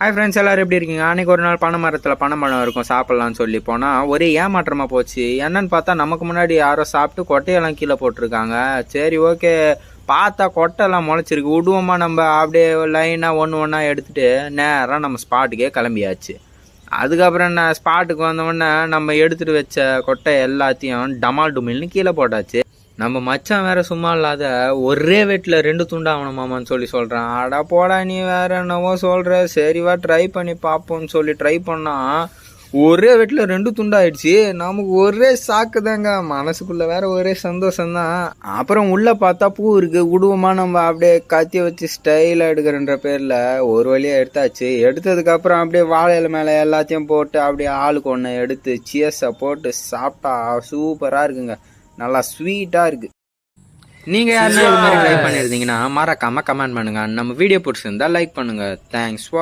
Hi friends, எல்லோரும் எப்படி இருக்கீங்க? அன்றைக்கி ஒரு நாள் பனை மரத்தில் பனைப்பழம் இருக்கும், சாப்பிட்லான்னு சொல்லி போனால் ஒரே ஏமாற்றமாக போச்சு. என்னன்னு பார்த்தா நமக்கு முன்னாடி யாரோ சாப்பிட்டு கொட்டையெல்லாம் கீழே போட்டிருக்காங்க. சரி, ஓகே, பார்த்தா கொட்டையெல்லாம் முளைச்சிருக்கு, விடுவோமா நம்ம அப்படியே லைனாக ஒன்றா எடுத்துகிட்டு நேராக நம்ம ஸ்பாட்டுக்கே கிளம்பியாச்சு. அதுக்கப்புறம் என்ன, ஸ்பாட்டுக்கு வந்தோடனே நம்ம எடுத்துகிட்டு வச்ச கொட்டை எல்லாத்தையும் டமால் டுமில்னு கீழே போட்டாச்சு. நம்ம மச்சான் வேற சும்மா இல்லாத ஒரே வெட்டில் 2 துண்டாகணுமாமான்னு சொல்கிறான். அடா போடா, நீ வேற என்னவோ சொல்கிற, சரிவா ட்ரை பண்ணி பார்ப்போம்னு சொல்லி ட்ரை பண்ணால் ஒரே வெட்டில் 2 துண்டாயிடுச்சு. நமக்கு ஒரே சாக்கு தாங்க, மனசுக்குள்ளே வேற ஒரே சந்தோஷம்தான். அப்புறம் உள்ளே பார்த்தா பூ இருக்குது, விடுவோமா நம்ம அப்படியே கத்தி வச்சு ஸ்டைலாக எடுக்கிறன்ற பேரில் ஒரு வழியாக எடுத்தாச்சு. எடுத்ததுக்கப்புறம் அப்படியே வாழையில மேலே எல்லாத்தையும் போட்டு அப்படியே ஆளுக்கு ஒன்று எடுத்து சீஸை போட்டு சாப்பிட்டா சூப்பராக இருக்குங்க, நல்லா ஸ்வீட்டாக இருக்குது. நீங்கள் யாருன்னா இது மாதிரி ட்ரை பண்ணியிருந்தீங்கன்னா மறக்காமல் கமெண்ட் பண்ணுங்கள். நம்ம வீடியோ பிடிச்சிருந்தா லைக் பண்ணுங்கள். Thanks for